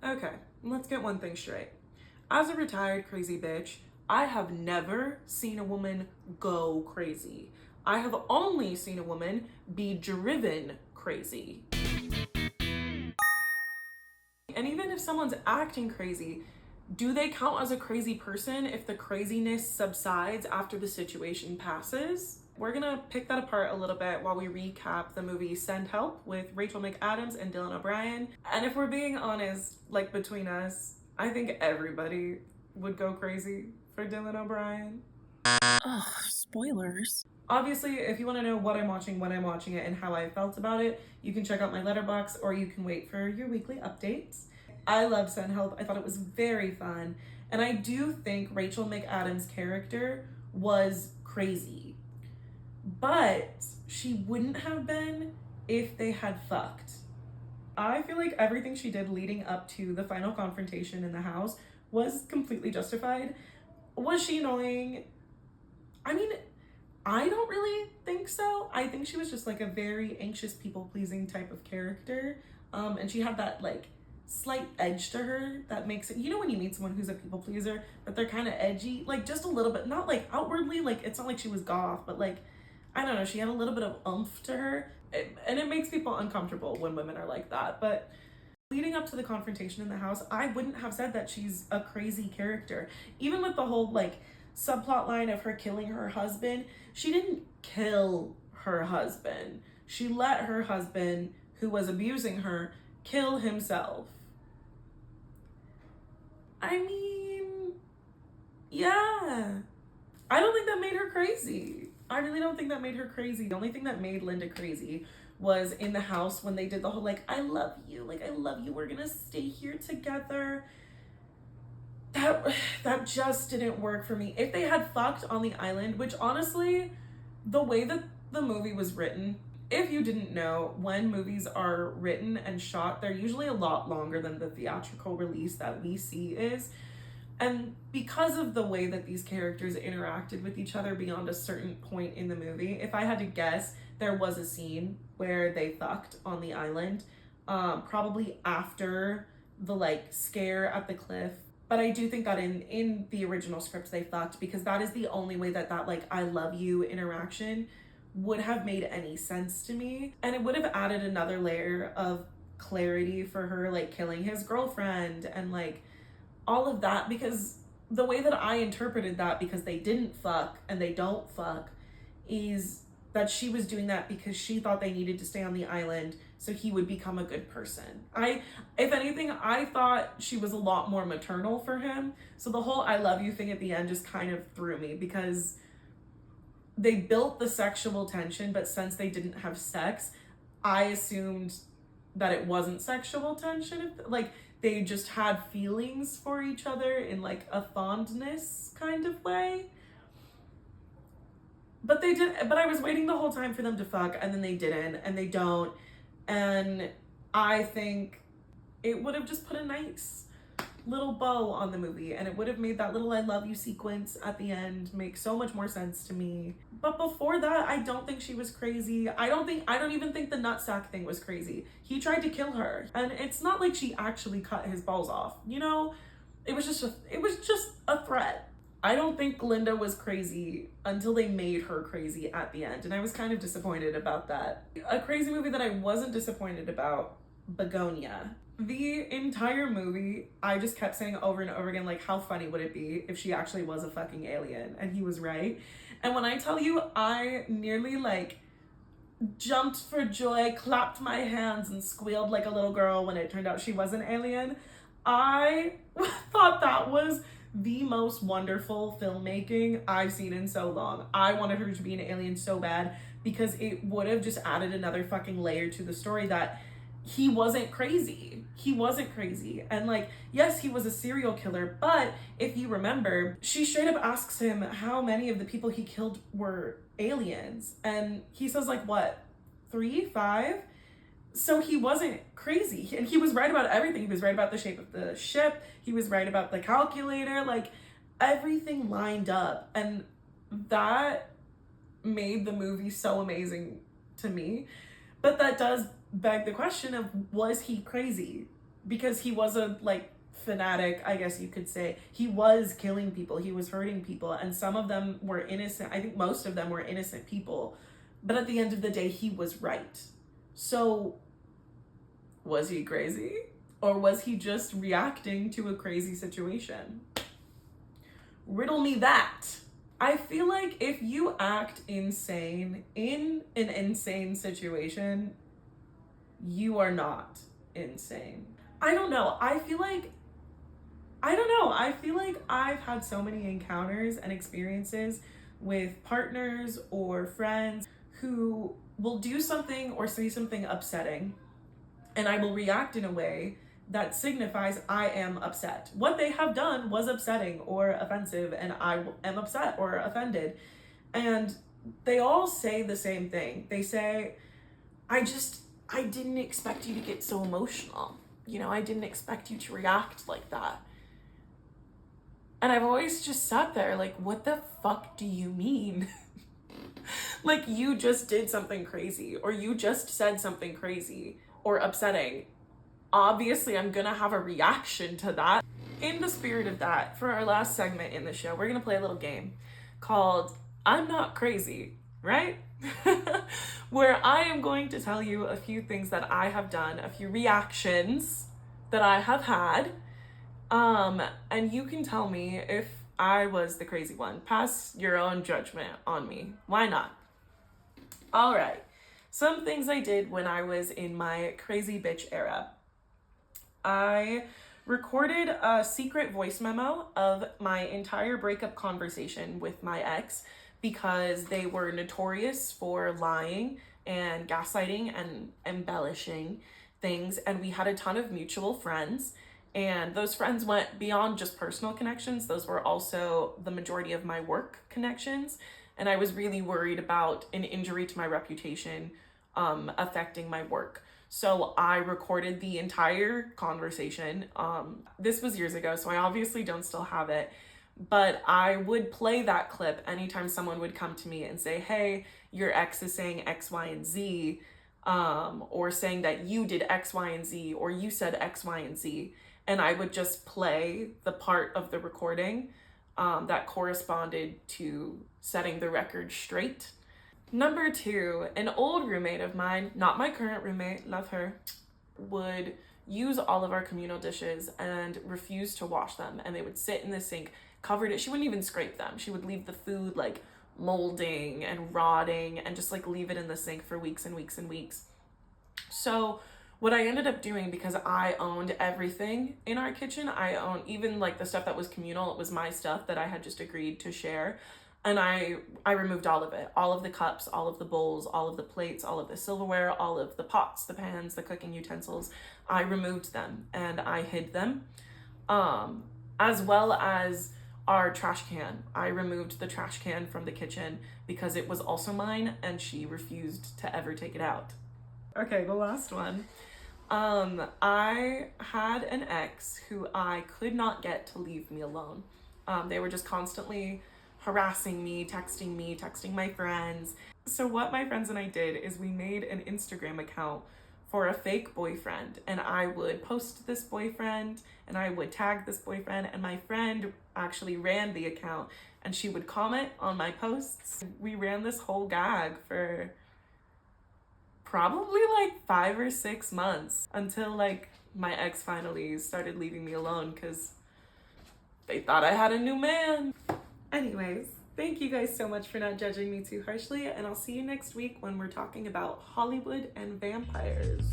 Okay, let's get one thing straight. As a retired crazy bitch, I have never seen a woman go crazy. I have only seen a woman be driven crazy. And even if someone's acting crazy, do they count as a crazy person if the craziness subsides after the situation passes? We're gonna pick that apart a little bit while we recap the movie Send Help with Rachel McAdams and Dylan O'Brien. And if we're being honest, like between us, I think everybody would go crazy for Dylan O'Brien. Ugh, spoilers. Obviously, if you want to know what I'm watching, when I'm watching it, and how I felt about it, you can check out my letterbox or you can wait for your weekly updates. I loved Send Help. I thought it was very fun. And I do think Rachel McAdams' character was crazy. But she wouldn't have been if they had fucked. I feel like everything she did leading up to the final confrontation in the house was completely justified. Was she annoying? I mean, I don't really think so. I think she was just like a very anxious, people pleasing type of character. And she had that like slight edge to her that makes it, you know, when you meet someone who's a people pleaser, but they're kind of edgy, like just a little bit, not like outwardly, like it's not like she was goth, but like, I don't know, she had a little bit of oomph to her. And it makes people uncomfortable when women are like that. But leading up to the confrontation in the house, I wouldn't have said that she's a crazy character. Even with the whole like subplot line of her killing her husband, she didn't kill her husband. She let her husband, who was abusing her, kill himself. I mean, yeah. I don't think that made her crazy. I really don't think that made her crazy. The only thing that made Linda crazy was in the house when they did the whole like, I love you, we're gonna stay here together. That just didn't work for me. If they had fucked on the island, which honestly, the way that the movie was written, if you didn't know, when movies are written and shot, they're usually a lot longer than the theatrical release that we see is. And because of the way that these characters interacted with each other beyond a certain point in the movie, if I had to guess, there was a scene where they fucked on the island, probably after the like scare at the cliff. But I do think that in the original script they fucked because that is the only way that like I love you interaction would have made any sense to me, and it would have added another layer of clarity for her like killing his girlfriend and like all of that, because the way that I interpreted that, because they didn't fuck and they don't fuck, is that she was doing that because she thought they needed to stay on the island so he would become a good person. If anything, I thought she was a lot more maternal for him. So the whole I love you thing at the end just kind of threw me because they built the sexual tension, but since they didn't have sex, I assumed that it wasn't sexual tension. Like they just had feelings for each other in like a fondness kind of way. But they did, but I was waiting the whole time for them to fuck, and then they didn't, and they don't. And I think it would have just put a nice little bow on the movie, and it would have made that little I love you sequence at the end make so much more sense to me. But before that, I don't think she was crazy. I don't even think the nutsack thing was crazy. He tried to kill her, and it's not like she actually cut his balls off, you know? It was just a threat. I don't think Linda was crazy until they made her crazy at the end, and I was kind of disappointed about that. A crazy movie that I wasn't disappointed about, Bugonia. The entire movie, I just kept saying over and over again, like, how funny would it be if she actually was a fucking alien? And he was right. And when I tell you, I nearly like jumped for joy, clapped my hands, and squealed like a little girl when it turned out she was an alien. I thought that was the most wonderful filmmaking I've seen in so long. I wanted her to be an alien so bad because it would have just added another fucking layer to the story that he wasn't crazy. He wasn't crazy. And like, yes, he was a serial killer, but if you remember, she straight up asks him how many of the people he killed were aliens. And he says like, what, 3, 5? So he wasn't crazy, and he was right about everything. He was right about the shape of the ship, he was right about the calculator, like everything lined up, and that made the movie so amazing to me. But that does beg the question of, was he crazy? because he was a like fanatic, I guess you could say. He was killing people, he was hurting people, and some of them were innocent. I think most of them were innocent people, but at the end of the day he was right. So was he crazy, or was he just reacting to a crazy situation? Riddle me that. I feel like if you act insane in an insane situation, you are not insane. I don't know. I feel like I've had so many encounters and experiences with partners or friends who will do something or say something upsetting, and I will react in a way that signifies I am upset. What they have done was upsetting or offensive, and I am upset or offended. And they all say the same thing. They say, I didn't expect you to get so emotional. You know, I didn't expect you to react like that. And I've always just sat there like, what the fuck do you mean? Like, you just did something crazy, or you just said something crazy or upsetting. Obviously, I'm gonna have a reaction to that. In the spirit of that, for our last segment in the show, we're gonna play a little game called I'm Not Crazy, right? Where I am going to tell you a few things that I have done, a few reactions that I have had, and you can tell me if I was the crazy one. Pass your own judgment on me. Why not? All right. Some things I did when I was in my crazy bitch era. I recorded a secret voice memo of my entire breakup conversation with my ex because they were notorious for lying and gaslighting and embellishing things, and we had a ton of mutual friends, and those friends went beyond just personal connections. Those were also the majority of my work connections, and I was really worried about an injury to my reputation affecting my work. So I recorded the entire conversation. This was years ago, so I obviously don't still have it, but I would play that clip anytime someone would come to me and say, hey, your ex is saying X, Y, and Z, or saying that you did X, Y, and Z, or you said X, Y, and Z. And I would just play the part of the recording that corresponded to setting the record straight. Number 2, an old roommate of mine, not my current roommate, love her, would use all of our communal dishes and refuse to wash them. And they would sit in the sink covered it. She wouldn't even scrape them. She would leave the food like molding and rotting and just like leave it in the sink for weeks and weeks and weeks. So what I ended up doing, because I owned everything in our kitchen, I owned even like the stuff that was communal, it was my stuff that I had just agreed to share. And I removed all of it, all of the cups, all of the bowls, all of the plates, all of the silverware, all of the pots, the pans, the cooking utensils. I removed them and I hid them, as well as our trash can. I removed the trash can from the kitchen because it was also mine and she refused to ever take it out. Okay, the last one. I had an ex who I could not get to leave me alone. They were just constantly harassing me, texting my friends. So what my friends and I did is we made an Instagram account for a fake boyfriend, and I would post this boyfriend and I would tag this boyfriend, and my friend actually ran the account and she would comment on my posts. We ran this whole gag for probably like 5 or 6 months until like my ex finally started leaving me alone because they thought I had a new man. Anyways, thank you guys so much for not judging me too harshly, and I'll see you next week when we're talking about Hollywood and vampires.